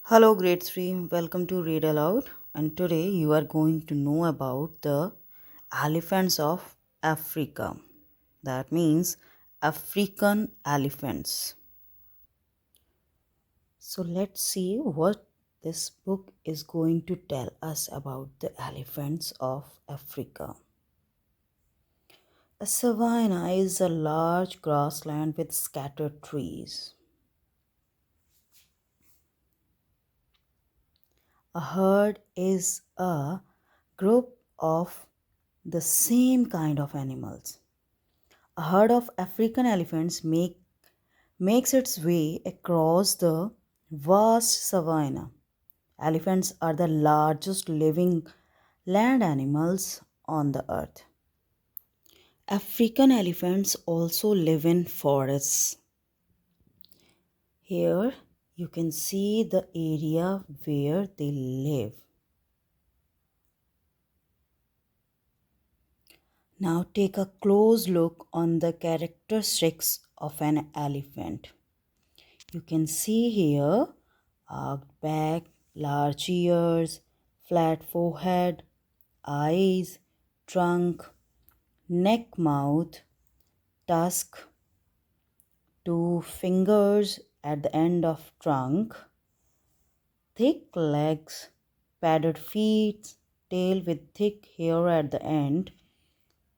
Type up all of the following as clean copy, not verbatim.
Hello, grade 3. Welcome to Read Aloud. And today you are going to know about the elephants of Africa. That means African elephants. So let's see what this book is going to tell us about the elephants of Africa. A savanna is a large grassland with scattered trees. A herd is a group of the same kind of animals. A herd of African elephants makes its way across the vast savanna. Elephants are the largest living land animals on the earth. African elephants also live in forests. Here you can see the area where they live. Now take a close look on the characteristics of an elephant. You can see here arched back, large ears, flat forehead, eyes, trunk, neck, mouth, tusk, two fingers at the end of trunk, thick legs, padded feet, tail with thick hair at the end,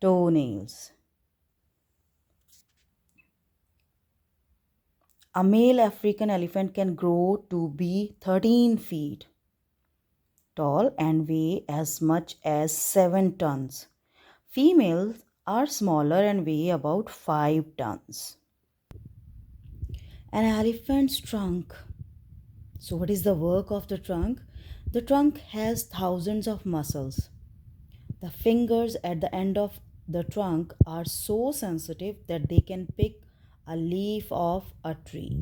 toenails. A male African elephant can grow to be 13 feet tall and weigh as much as 7 tons. Females are smaller and weigh about 5 tons. An elephant's trunk. So, what is the work of the trunk? The trunk has thousands of muscles. The fingers at the end of the trunk are so sensitive that they can pick a leaf off a tree.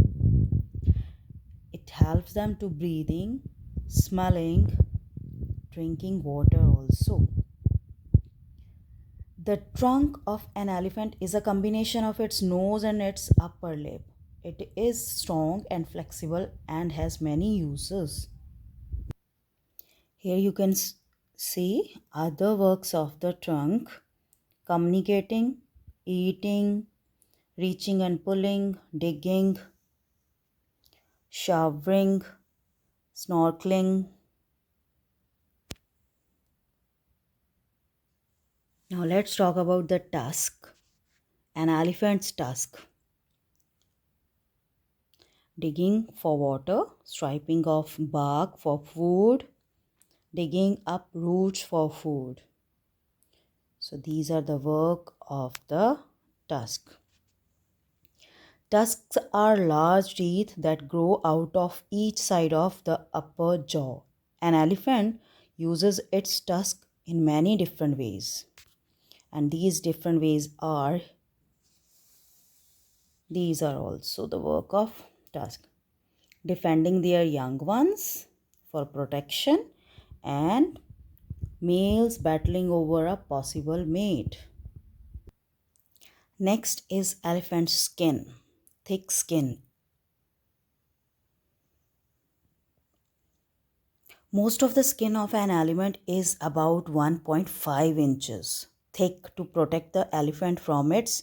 It helps them to breathing, smelling, drinking water also. The trunk of an elephant is a combination of its nose and its upper lip. It is strong and flexible and has many uses. Here you can see other works of the trunk: communicating, eating, reaching and pulling, digging, showering, snorkeling. Now let's talk about the tusk. An elephant's tusk. Digging for water, striping of bark for food, digging up roots for food. So these are the work of the tusk. Tusks are large teeth that grow out of each side of the upper jaw. An elephant uses its tusk in many different ways. And these are also the work of tusk. Defending their young ones for protection, and males battling over a possible mate. Next is elephant skin, thick skin. Most of the skin of an elephant is about 1.5 inches thick to protect the elephant from its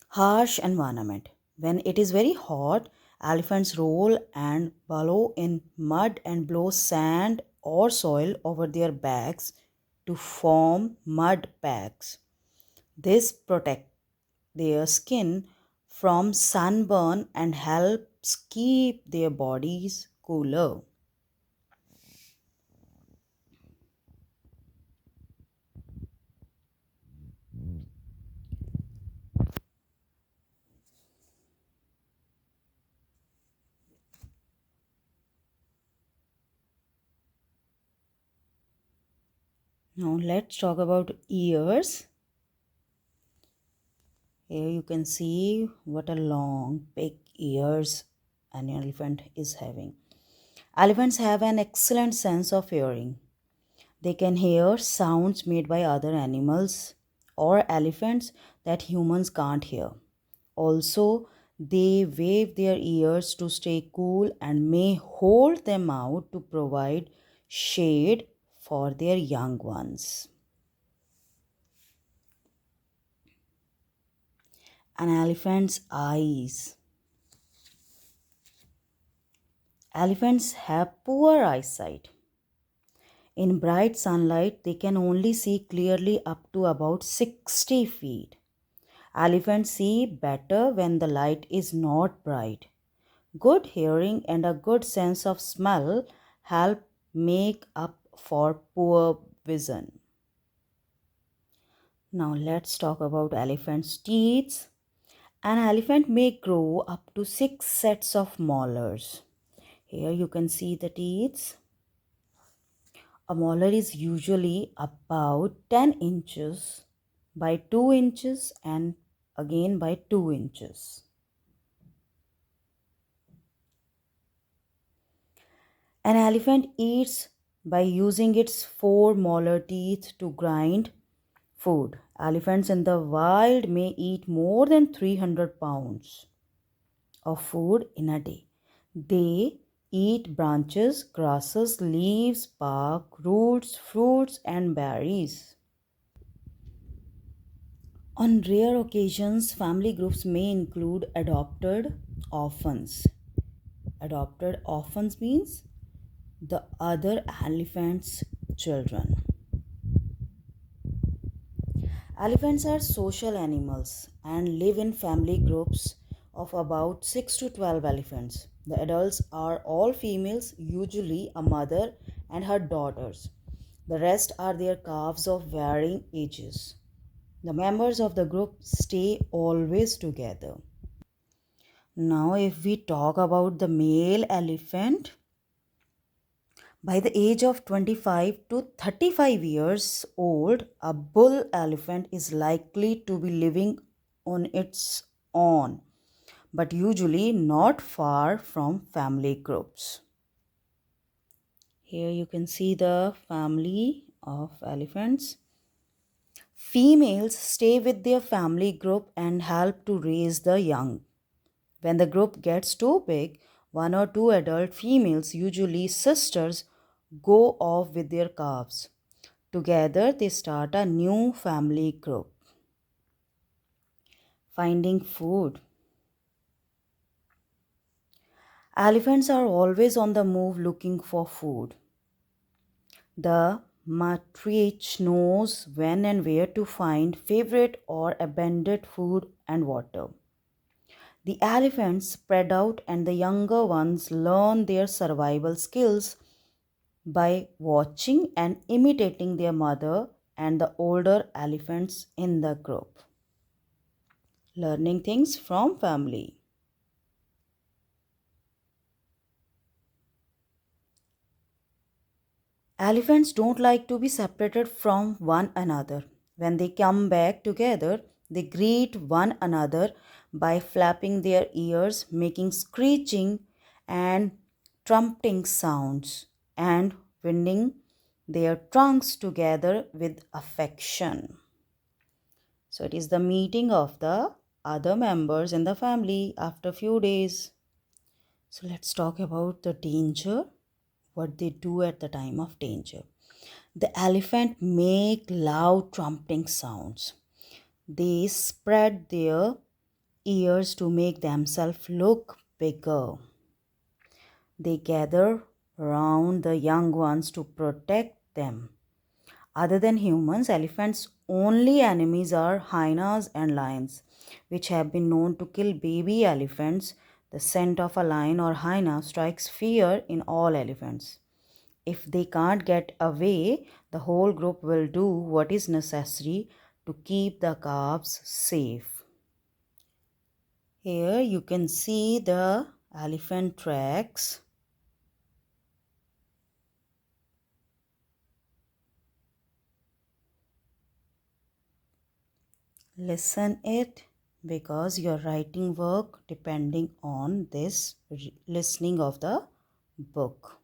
harsh environment. When it is very hot, elephants roll and wallow in mud and blow sand or soil over their backs to form mud packs. This protects their skin from sunburn and helps keep their bodies cooler. Now let's talk about ears. Here you can see what a long big ears an elephant is having. Elephants have an excellent sense of hearing. They can hear sounds made by other animals or elephants that humans can't hear. Also, They wave their ears to stay cool and may hold them out to provide shade for their young ones. An elephant's eyes. Elephants have poor eyesight. In bright sunlight, they can only see clearly up to about 60 feet. Elephants see better when the light is not bright. Good hearing and a good sense of smell help make up for poor vision. Now let's talk about elephant's teeth. An elephant may grow up to 6 sets of molars. Here you can see the teeth. A molar is usually about 10 inches by 2 inches and again by 2 inches. An elephant eats by using its 4 molar teeth to grind food. Elephants in the wild may eat more than 300 pounds of food in a day. They eat branches, grasses, leaves, bark, roots, fruits, and berries. On rare occasions, family groups may include adopted orphans. Adopted orphans means the other elephant's children. Elephants are social animals and live in family groups of about 6 to 12 elephants. The adults are all females, usually a mother and her daughters. The rest are their calves of varying ages. The members of the group stay always together. Now, if we talk about the male elephant, by the age of 25 to 35 years old, a bull elephant is likely to be living on its own, but usually not far from family groups. Here you can see the family of elephants. Females stay with their family group and help to raise the young. When the group gets too big, one or two adult females, usually sisters, go off with their calves. Together, they start a new family group. Finding food. Elephants are always on the move looking for food. The matriarch knows when and where to find favorite or abundant food and water. The elephants spread out and the younger ones learn their survival skills by watching and imitating their mother and the older elephants in the group. Learning things from family. Elephants don't like to be separated from one another. When they come back together, they greet one another by flapping their ears, making screeching and trumpeting sounds, and winding their trunks together with affection. So it is the meeting of the other members in the family after a few days. So let's talk about the danger, what they do at the time of danger. The elephant make loud trumpeting sounds. They spread their ears to make themselves look bigger. They gather around the young ones to protect them. Other than humans, elephants' only enemies are hyenas and lions, which have been known to kill baby elephants. The scent of a lion or hyena strikes fear in all elephants. If they can't get away, the whole group will do what is necessary to keep the calves safe. Here you can see the elephant tracks. Listen it because your writing work depending on this listening of the book.